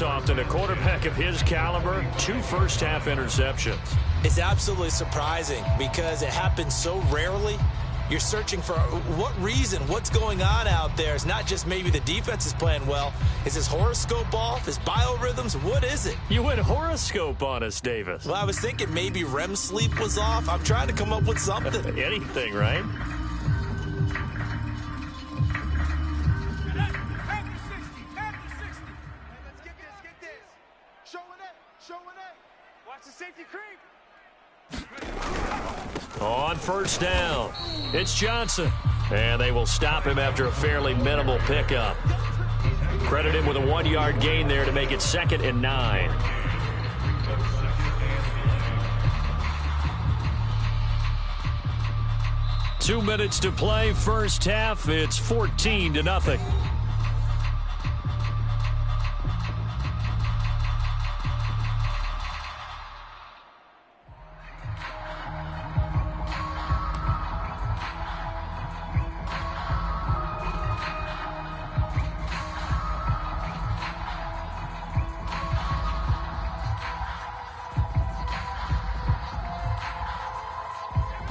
often. A quarterback of his caliber, 2 first-half interceptions. It's absolutely surprising because it happens so rarely. You're searching for what reason, what's going on out there. It's not just maybe the defense is playing well. Is his horoscope off? His biorhythms? What is it? You went horoscope on us, Davis. Well, I was thinking maybe REM sleep was off. I'm trying to come up with something. Anything, right? Watch the safety creep. On first down, it's Johnson. And they will stop him after a fairly minimal pickup. Credit him with a 1-yard gain there to make it 2nd and 9. Two minutes to play, first half. It's 14-0.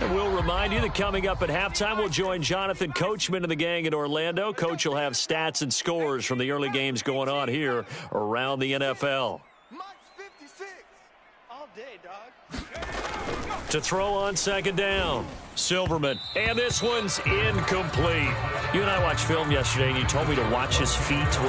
We'll remind you that coming up at halftime, we'll join Jonathan Coachman and the gang in Orlando. Coach will have stats and scores from the early games going on here around the NFL. Mike's 56. All day, dog. To throw on second down, Silverman. And this one's incomplete. You and I watched film yesterday, and you told me to watch his feet. For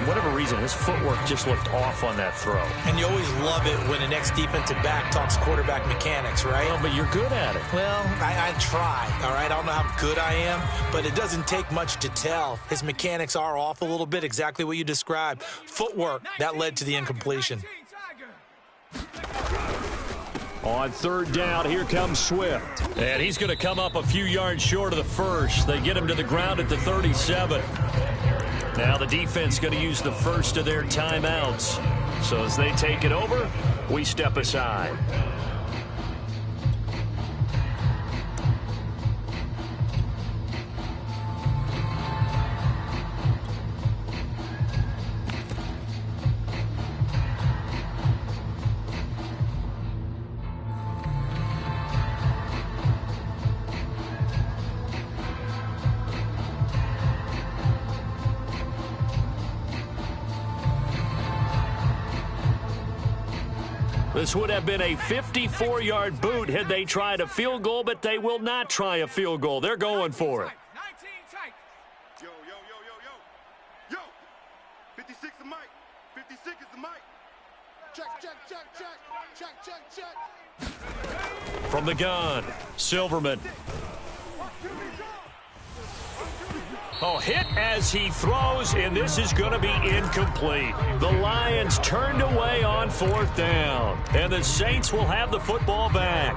whatever reason, his footwork just looked off on that throw. And you always love it when the next defensive back talks quarterback mechanics, right? Well, but you're good at it. Well, I try, all right? I don't know how good I am, but it doesn't take much to tell. His mechanics are off a little bit, exactly what you described. Footwork, that led to the incompletion. On third down, here comes Swift. And he's going to come up a few yards short of the first. They get him to the ground at the 37. Now the defense going to use the first of their timeouts. So as they take it over, we step aside. This would have been a 54-yard boot had they tried a field goal, but they will not try a field goal. They're going for it. 19 tight. Yo. 56 is Mike. 56 is the Mike. Check. From the gun, Silverman. Oh, hit as he throws, and this is going to be incomplete. The Lions turned away on fourth down, and the Saints will have the football back.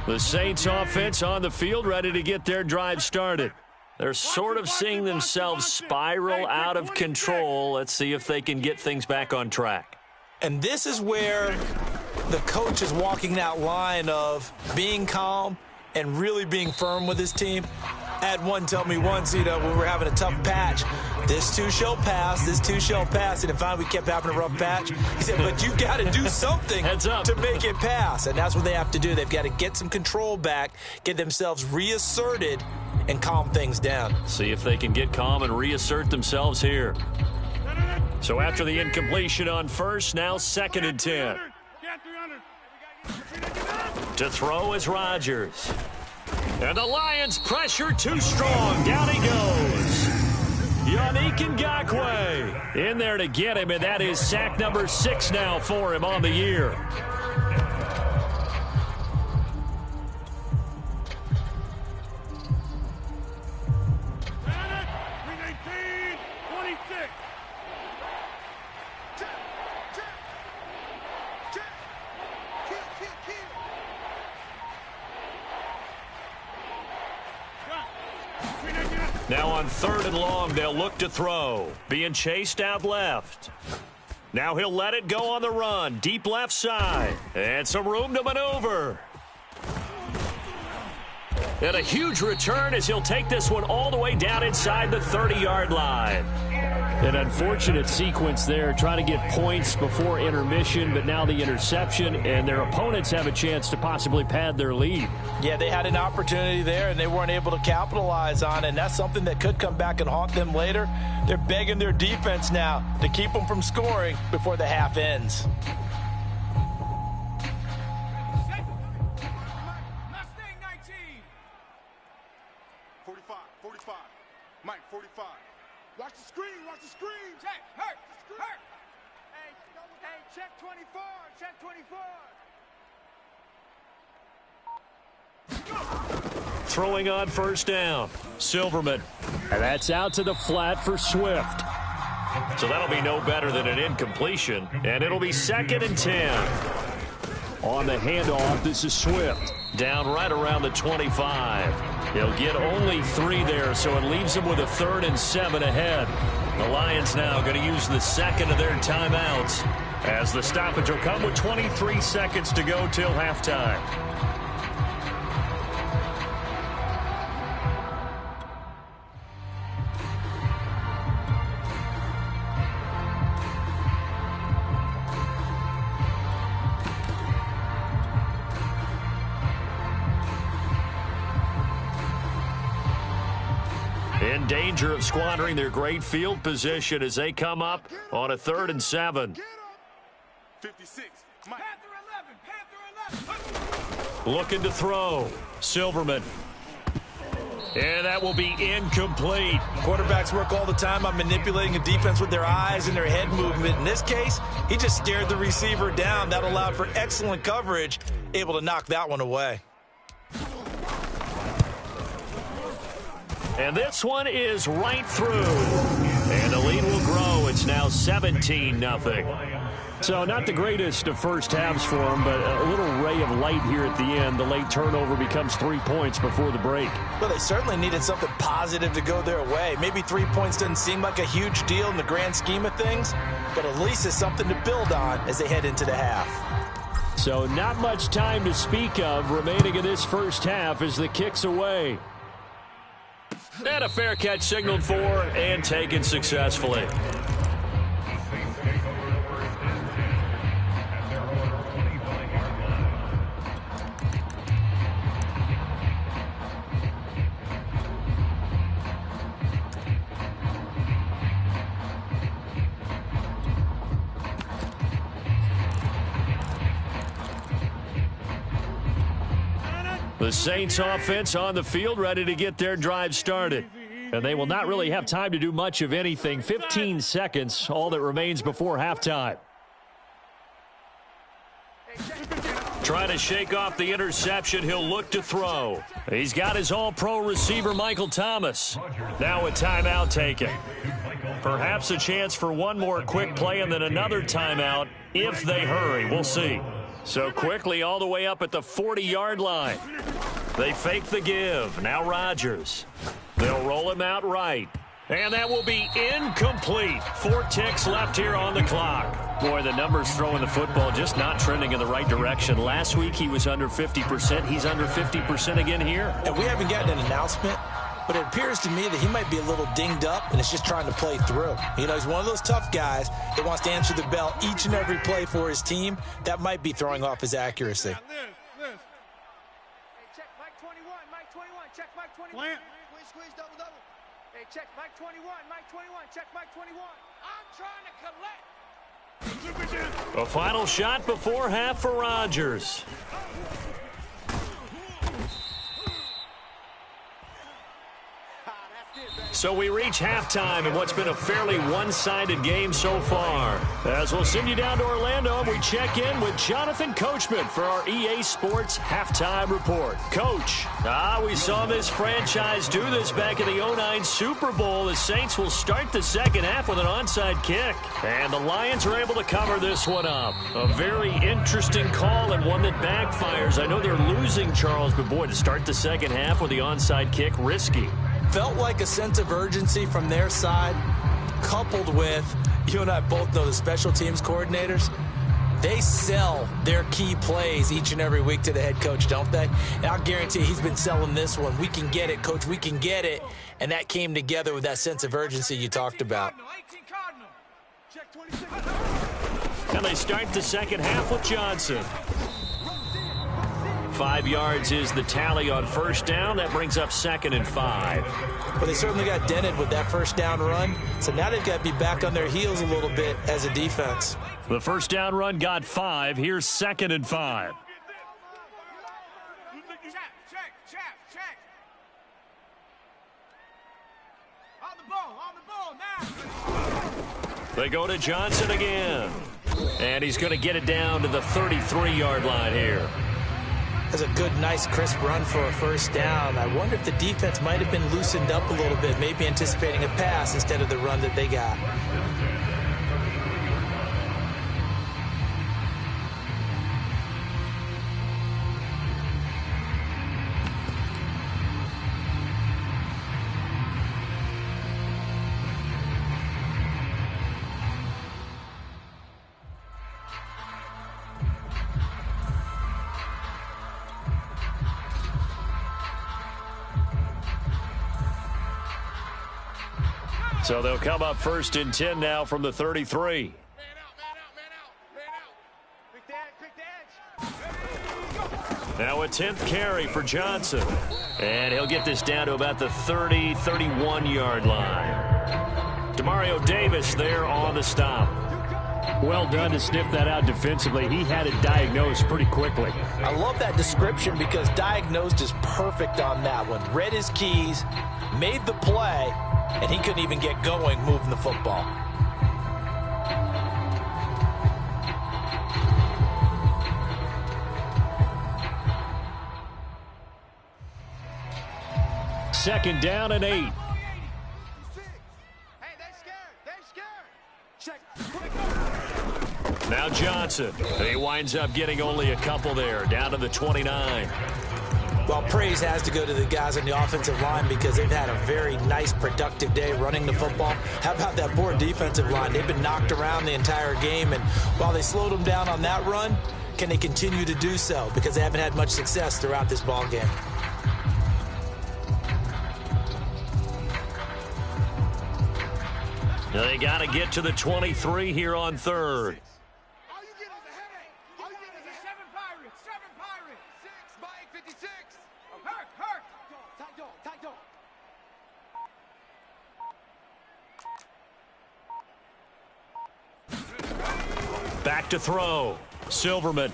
The Saints offense on the field, ready to get their drive started. They're sort of seeing themselves spiral out of control. Let's see if they can get things back on track. And this is where the coach is walking that line of being calm and really being firm with his team. I had one tell me once, when we were having a tough patch, this too shall pass, and finally we kept having a rough patch. He said, but you got to do something to make it pass, and that's what they have to do. They've got to get some control back, get themselves reasserted, and calm things down. See if they can get calm and reassert themselves here. So after the incompletion on first, now 2nd and 10. To throw is Rodgers. And the Lions pressure too strong. Down he goes. Yannick Ngakoue in there to get him, and that is sack number 6 now for him on the year. Now on 3rd and long, they'll look to throw. Being chased out left. Now he'll let it go on the run. Deep left side. And some room to maneuver. And a huge return as he'll take this one all the way down inside the 30-yard line. An unfortunate sequence there, trying to get points before intermission, but now the interception, and their opponents have a chance to possibly pad their lead. Yeah, they had an opportunity there, and they weren't able to capitalize on it, and that's something that could come back and haunt them later. They're begging their defense now to keep them from scoring before the half ends. Mike, 45. Watch the screen, watch the screen. Check, hurt. Hey, check 24, check 24. Throwing on first down, Silverman. And that's out to the flat for Swift. So that'll be no better than an incompletion, and it'll be 2nd and 10. On the handoff, this is Swift. Down right around the 25. He'll get only 3 there, so it leaves him with a 3rd and 7 ahead. The Lions now going to use the second of their timeouts, as the stoppage will come with 23 seconds to go till halftime. In danger of squandering their great field position as they come up on a 3rd and 7. 56. Looking to throw. Silverman. And that will be incomplete. Quarterbacks work all the time on manipulating a defense with their eyes and their head movement. In this case, he just stared the receiver down. That allowed for excellent coverage, able to knock that one away. And this one is right through. And the lead will grow. It's now 17-0. So not the greatest of first halves for him, but a little ray of light here at the end. The late turnover becomes 3 points before the break. Well, they certainly needed something positive to go their way. Maybe 3 points doesn't seem like a huge deal in the grand scheme of things, but at least it's something to build on as they head into the half. So not much time to speak of remaining in this first half as the kick's away. And a fair catch signaled for and taken successfully. The Saints offense on the field, ready to get their drive started. And they will not really have time to do much of anything. 15 seconds, all that remains before halftime. Trying to shake off the interception, he'll look to throw. He's got his all-pro receiver, Michael Thomas. Now a timeout taken. Perhaps a chance for one more quick play and then another timeout if they hurry. We'll see. So quickly all the way up at the 40-yard line. They fake the give. Now Rodgers. They'll roll him out right. And that will be incomplete. 4 ticks left here on the clock. Boy, the numbers throwing the football just not trending in the right direction. Last week he was under 50%. He's under 50% again here. And we haven't gotten an announcement, but it appears to me that he might be a little dinged up and is just trying to play through. You know, he's one of those tough guys that wants to answer the bell each and every play for his team. That might be throwing off his accuracy. Hey, check Mike 21, Mike 21, check Mike 21. Squeeze, double. Hey, check Mike 21, Mike 21, check Mike 21. I'm trying to collect. A final shot before half for Rodgers. So we reach halftime in what's been a fairly one-sided game so far. As we'll send you down to Orlando, we check in with Jonathan Coachman for our EA Sports Halftime Report. Coach, we saw this franchise do this back in the 2009 Super Bowl. The Saints will start the second half with an onside kick. And the Lions are able to cover this one up. A very interesting call and one that backfires. I know they're losing, Charles, but boy, to start the second half with the onside kick, risky. Felt like a sense of urgency from their side, coupled with, you and I both know the special teams coordinators, They sell their key plays each and every week to the head coach, don't they? And I'll guarantee he's been selling this one. We can get it, coach. We can get it. And that came together with that sense of urgency you talked about. And they start the second half with Johnson. 5 yards is the tally on first down. That brings up 2nd and 5. Well, they certainly got dented with that first down run. So now they've got to be back on their heels a little bit as a defense. The first down run got 5. Here's 2nd and 5. Check. On the ball now. They go to Johnson again. And he's going to get it down to the 33-yard line here. That's a good, nice, crisp run for a first down. I wonder if the defense might have been loosened up a little bit, maybe anticipating a pass instead of the run that they got. So they'll come up 1st and 10 now from the 33. Man out. Now a 10th carry for Johnson. And he'll get this down to about the 30, 31-yard line. Demario Davis there on the stop. Well done to sniff that out defensively. He had it diagnosed pretty quickly. I love that description because diagnosed is perfect on that one. Read his keys, made the play, and he couldn't even get going moving the football. Second down and 8. Hey, they scared. Check. Now Johnson. He winds up getting only a couple there, down to the 29. Well, praise has to go to the guys on the offensive line because they've had a very nice, productive day running the football. How about that poor defensive line? They've been knocked around the entire game, and while they slowed them down on that run, can they continue to do so? Because they haven't had much success throughout this ball game. Now they got to get to the 23 here on 3rd. All you get is a headache. All you get is a 7 Pirates. 6 by 56. Hurt. Tight dog. Back to throw. Silverman.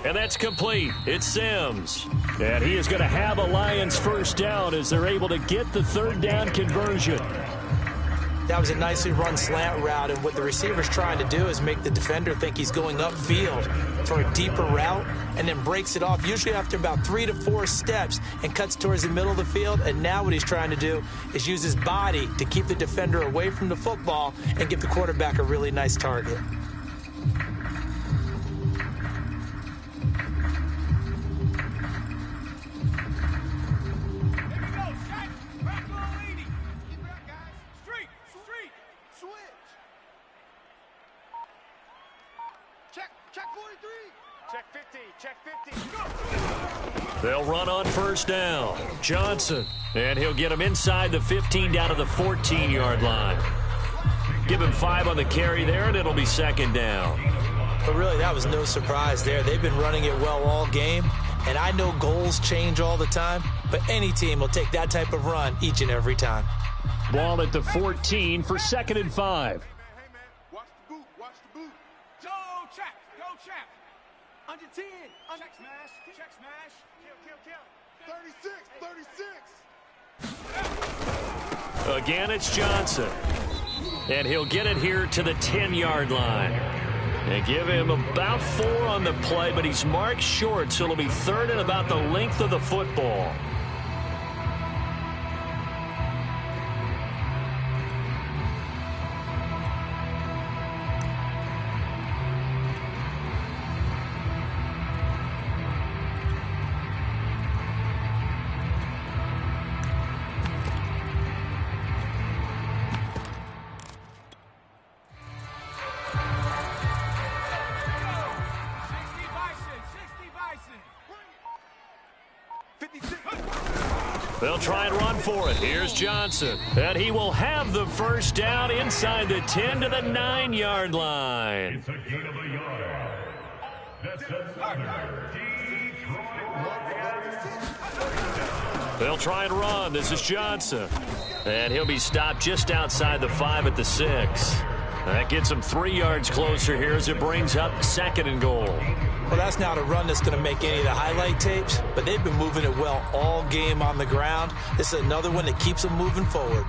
And that's complete. It's Sims. And he is going to have a Lions first down as they're able to get the 3rd down conversion. That was a nicely run slant route, and what the receiver's trying to do is make the defender think he's going upfield for a deeper route and then breaks it off, usually after about 3 to 4 steps, and cuts towards the middle of the field. And now what he's trying to do is use his body to keep the defender away from the football and give the quarterback a really nice target. Check 50. They'll run on first down. Johnson. And he'll get him inside the 15 down to the 14-yard line. Give him 5 on the carry there, and it'll be 2nd down. But really, that was no surprise there. They've been running it well all game, and I know goals change all the time, but any team will take that type of run each and every time. Ball at the 14 for 2nd and 5. Hey, man. Watch the boot. Go check. Under 10. Check smash. Kill. 36. Again, it's Johnson. And he'll get it here to the 10-yard line. They give him about 4 on the play, but he's marked short, so it'll be 3rd and about the length of the football. 56. They'll try and run for it. Here's Johnson. And he will have the first down inside the 10 to the 9-yard line. It's a gain of a yard. That's another Detroit Lions. They'll try and run. This is Johnson. And he'll be stopped just outside the 5 at the 6. That gets him 3 yards closer here as it brings up 2nd and goal. Well, that's not a run that's going to make any of the highlight tapes, but they've been moving it well all game on the ground. This is another one that keeps them moving forward.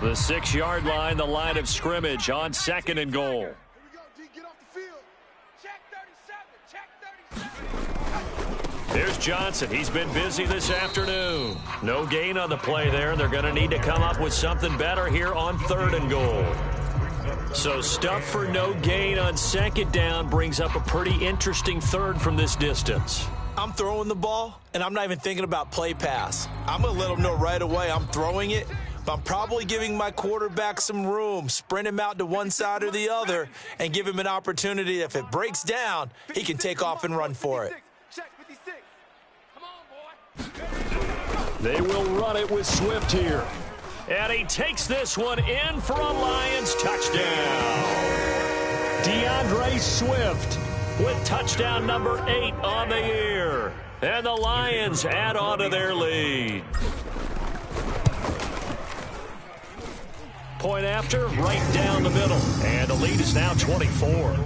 The 6-yard line, the line of scrimmage on 2nd and goal. Here we go, D. Get off the field. Check 37. Check 37. Here's Johnson. He's been busy this afternoon. No gain on the play there. They're going to need to come up with something better here on 3rd and goal. So stuff for no gain on 2nd down brings up a pretty interesting 3rd from this distance. I'm throwing the ball, and I'm not even thinking about play pass. I'm going to let them know right away I'm throwing it, but I'm probably giving my quarterback some room, sprint him out to one side or the other, and give him an opportunity. If it breaks down, he can take off and run for it. Check 56. Come on, boy. They will run it with Swift here. And he takes this one in for a Lions touchdown. DeAndre Swift with touchdown number 8 on the year. And the Lions add on to their lead. Point after, right down the middle. And the lead is now 24.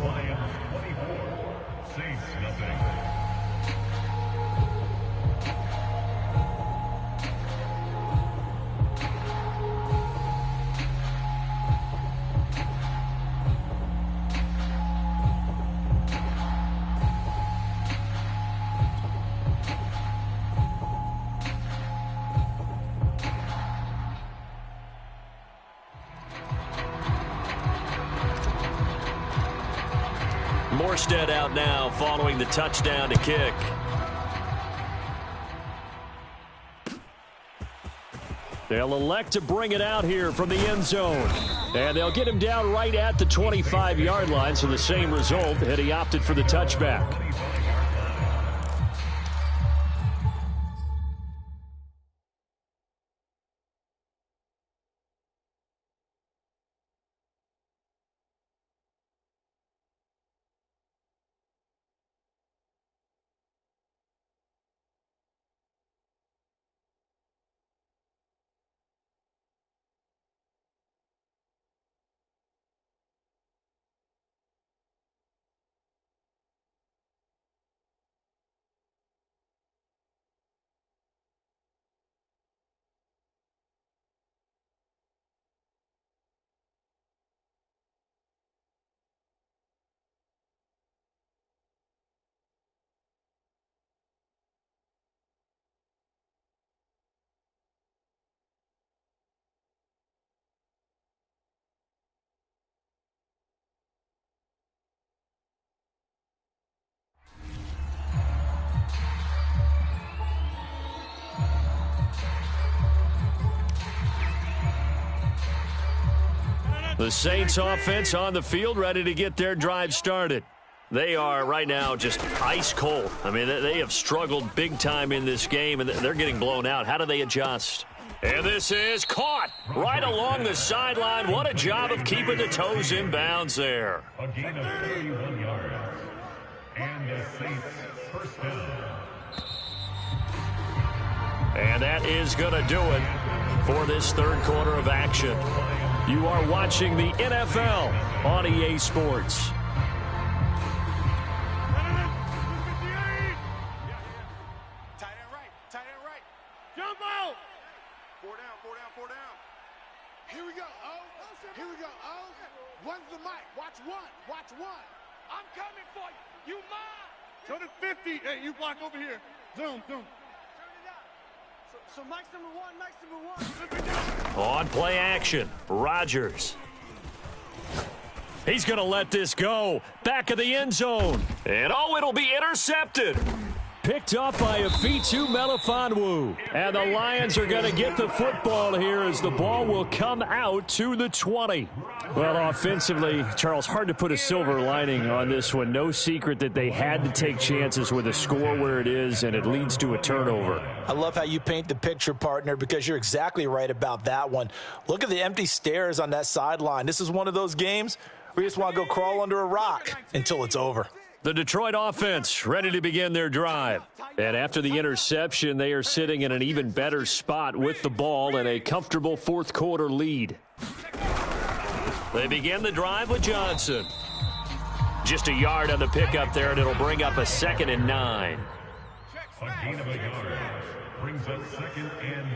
Morstead out now following the touchdown to kick. They'll elect to bring it out here from the end zone. And they'll get him down right at the 25-yard line, so the same result, and he opted for the touchback. The Saints offense on the field, ready to get their drive started. They are right now just ice cold. I mean, they have struggled big time in this game, and they're getting blown out. How do they adjust? And this is caught right along the sideline. What a job of keeping the toes in bounds there. A gain of 31 yards. And the Saints first down. And that is going to do it for this third quarter of action. You are watching the NFL on EA Sports. Tight end right. Tight end right. Jump out. 4 down, 4 down, 4 down. Here we go, O. Here we go, O. One's the mic. Watch one. Watch one. I'm coming for you. You mine. Show the 50. Hey, you block over here. Zoom, zoom. So Mike's number 1, Mike's number 1. On play action, Rodgers. He's going to let this go. Back of the end zone. And oh, it'll be intercepted. picked off by Afitu Melifonwu. And the Lions are going to get the football here as the ball will come out to the 20. Well, offensively, Charles, hard to put a silver lining on this one. No secret that they had to take chances with a score where it is, and it leads to a turnover. I love how you paint the picture, partner, because you're exactly right about that one. Look at the empty stares on that sideline. This is one of those games where you just want to go crawl under a rock until it's over. The Detroit offense ready to begin their drive. And after the interception, they are sitting in an even better spot with the ball and a comfortable fourth quarter lead. They begin the drive with Johnson. Just a yard on the pickup there, and it'll bring up a 2nd and 9. A gain of a yard brings up 2nd and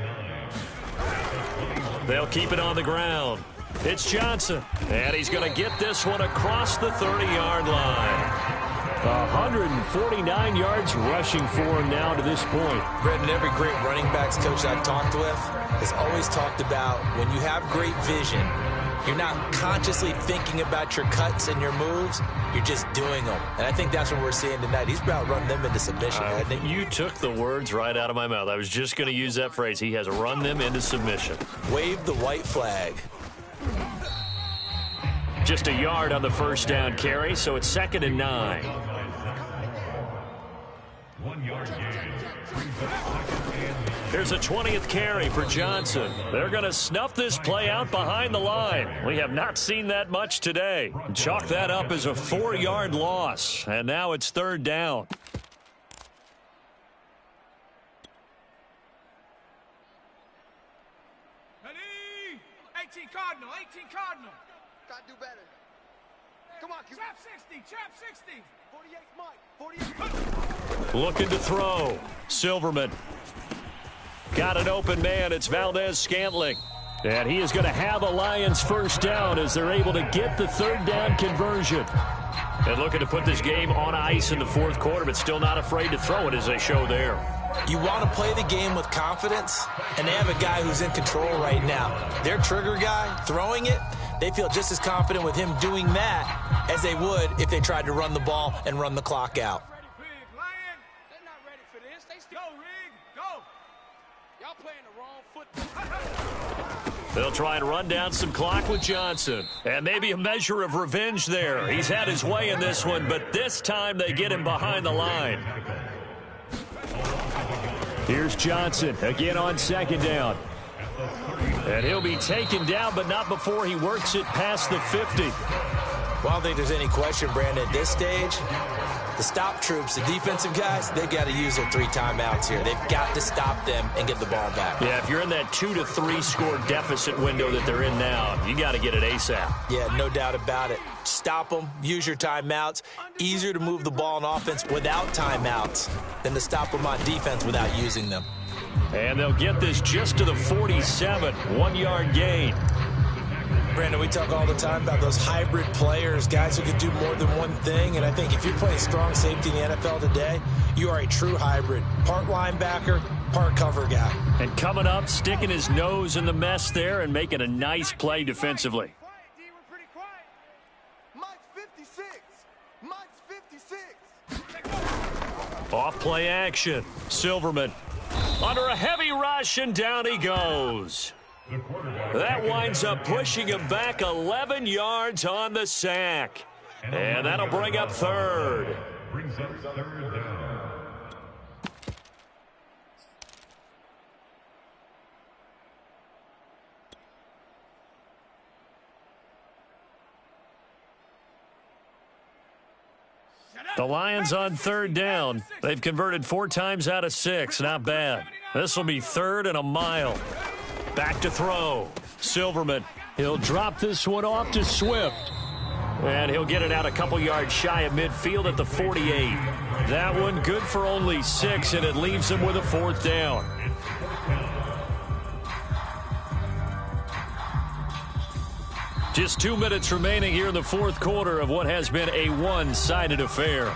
9. They'll keep it on the ground. It's Johnson, and he's going to get this one across the 30-yard line. 149 yards rushing for him now to this point. Brendan, every great running backs coach I've talked with has always talked about when you have great vision, you're not consciously thinking about your cuts and your moves. You're just doing them. And I think that's what we're seeing tonight. He's about to run them into submission. You took the words right out of my mouth. I was just going to use that phrase. He has run them into submission. Wave the white flag. Just a yard on the first down carry, so it's 2nd and 9. 1 yard gain brings up 2nd and 9. Here's a 20th carry for Johnson. They're going to snuff this play out behind the line. We have not seen that much today. Chalk that up as a 4-yard loss, and now it's 3rd down. Ready? 18 Cardinal, 18 Cardinal. Gotta do better. Come on, Trap 60, trap 60. 48 Mike, 48. Looking to throw. Silverman. Got an open man. It's Valdez-Scantling. And he is going to have a Lions first down as they're able to get the 3rd down conversion. And looking to put this game on ice in the fourth quarter, but still not afraid to throw it as they show there. You want to play the game with confidence, and they have a guy who's in control right now. Their trigger guy throwing it, they feel just as confident with him doing that as they would if they tried to run the ball and run the clock out. Rig, Lion. They're not ready for this. They still go, Rig, go. Y'all playing the wrong football. They'll try and run down some clock with Johnson. And maybe a measure of revenge there. He's had his way in this one, but this time they get him behind the line. Here's Johnson again on 2nd down. And he'll be taken down, but not before he works it past the 50. Well, I don't think there's any question, Brandon, at this stage, the stop troops, the defensive guys, they got to use their 3 timeouts here. They've got to stop them and get the ball back. Yeah, if you're in that 2 to 3 score deficit window that they're in now, you got to get it ASAP. Yeah, no doubt about it. Stop them, use your timeouts. Easier to move the ball on offense without timeouts than to stop them on defense without using them. And they'll get this just to the 47, 1-yard gain. Brandon, we talk all the time about those hybrid players, guys who can do more than one thing. And I think if you're playing strong safety in the NFL today, you are a true hybrid. Part linebacker, part cover guy. And coming up, sticking his nose in the mess there and making a nice play defensively. Quiet, D, we're pretty quiet. Mike's 56. Mike's 56. Off play action. Silverman under a heavy rush, and down he goes. That winds up pushing him back 11 yards on the sack. And that'll bring up 3rd. Brings up 3rd down. The Lions on 3rd down. They've converted 4 times out of 6. Not bad. This will be 3rd and a mile. Back to throw. Silverman. He'll drop this one off to Swift. And he'll get it out a couple yards shy of midfield at the 48. That one good for only 6, and it leaves him with a 4th down. Just 2 minutes remaining here in the fourth quarter of what has been a one-sided affair.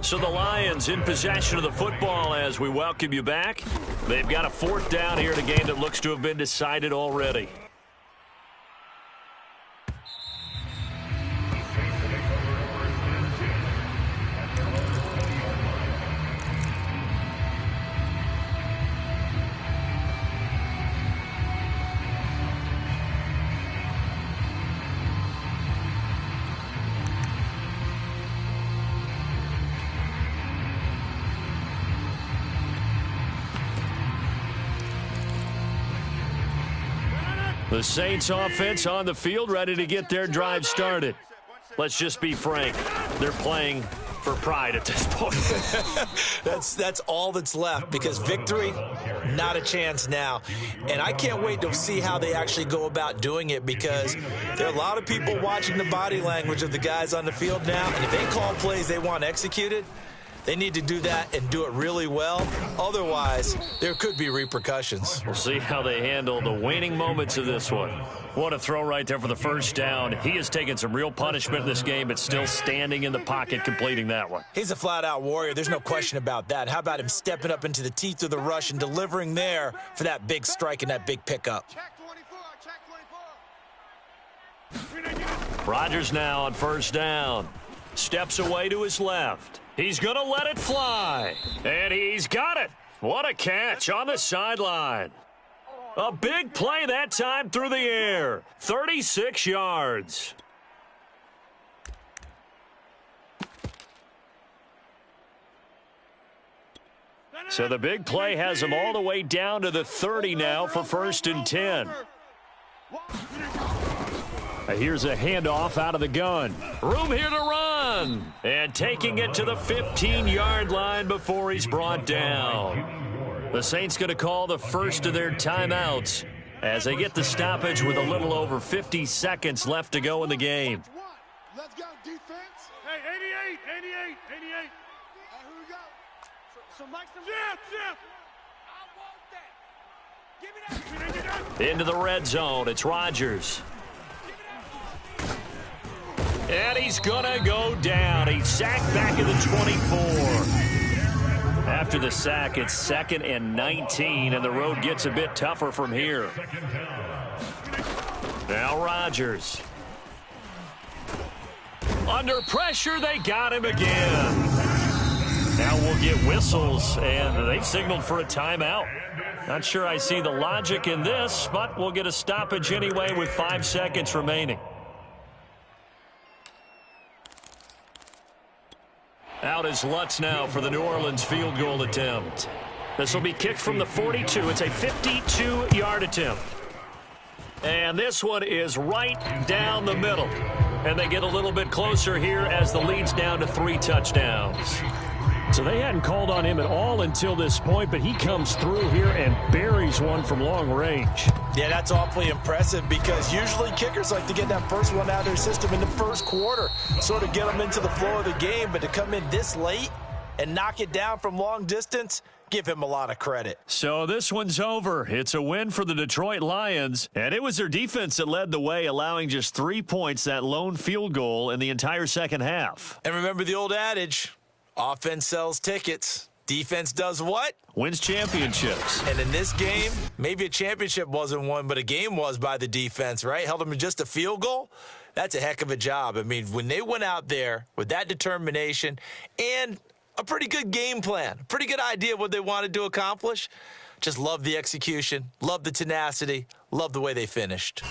So the Lions in possession of the football as we welcome you back. They've got a 4th down here in a game that looks to have been decided already. The Saints offense on the field, ready to get their drive started. Let's just be frank. They're playing for pride at this point. That's all that's left, because victory, not a chance now. And I can't wait to see how they actually go about doing it, because there are a lot of people watching the body language of the guys on the field now, and if they call plays they want executed, they need to do that and do it really well. Otherwise, there could be repercussions. We'll see how they handle the waning moments of this one. What a throw right there for the first down. He has taken some real punishment in this game, but still standing in the pocket completing that one. He's a flat-out warrior. There's no question about that. How about him stepping up into the teeth of the rush and delivering there for that big strike and that big pickup? Check 24, check 24. Rodgers now on first down. Steps away to his left. He's going to let it fly. And he's got it. What a catch on the sideline. A big play that time through the air. 36 yards. So the big play has him all the way down to the 30 now for 1st and 10. Here's a handoff out of the gun. Room here to run. And taking it to the 15-yard line before he's brought down. The Saints going to call the first of their timeouts as they get the stoppage with a little over 50 seconds left to go in the game. Let's go, defense. Hey, 88. Here we go. So Mike, zip. I want that. Give me that. Into the red zone, it's Rodgers. And he's going to go down. He's sacked back at the 24. After the sack, it's 2nd and 19, and the road gets a bit tougher from here. Now Rodgers. Under pressure, they got him again. Now we'll get whistles, and they've signaled for a timeout. Not sure I see the logic in this, but we'll get a stoppage anyway with 5 seconds remaining. Out is Lutz now for the New Orleans field goal attempt. This will be kicked from the 42. It's a 52-yard attempt. And this one is right down the middle. And they get a little bit closer here as the lead's down to 3 touchdowns. So they hadn't called on him at all until this point, but he comes through here and buries one from long range. Yeah, that's awfully impressive, because usually kickers like to get that first one out of their system in the first quarter, sort of get them into the flow of the game. But to come in this late and knock it down from long distance, give him a lot of credit. So this one's over. It's a win for the Detroit Lions, and it was their defense that led the way, allowing just 3 points, that lone field goal in the entire second half. And remember the old adage, offense sells tickets. Defense does what? Wins championships. And in this game, maybe a championship wasn't won, but a game was by the defense, right? Held them to just a field goal. That's a heck of a job. I mean, when they went out there with that determination and a pretty good game plan, pretty good idea of what they wanted to accomplish, just love the execution, love the tenacity, love the way they finished.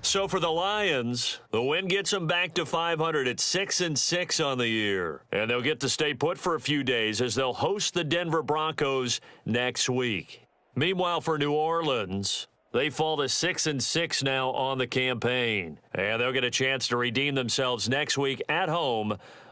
So for the Lions, the win gets them back to 500 at 6-6 on the year. And they'll get to stay put for a few days as they'll host the Denver Broncos next week. Meanwhile, for New Orleans, they fall to 6-6 now on the campaign. And they'll get a chance to redeem themselves next week at home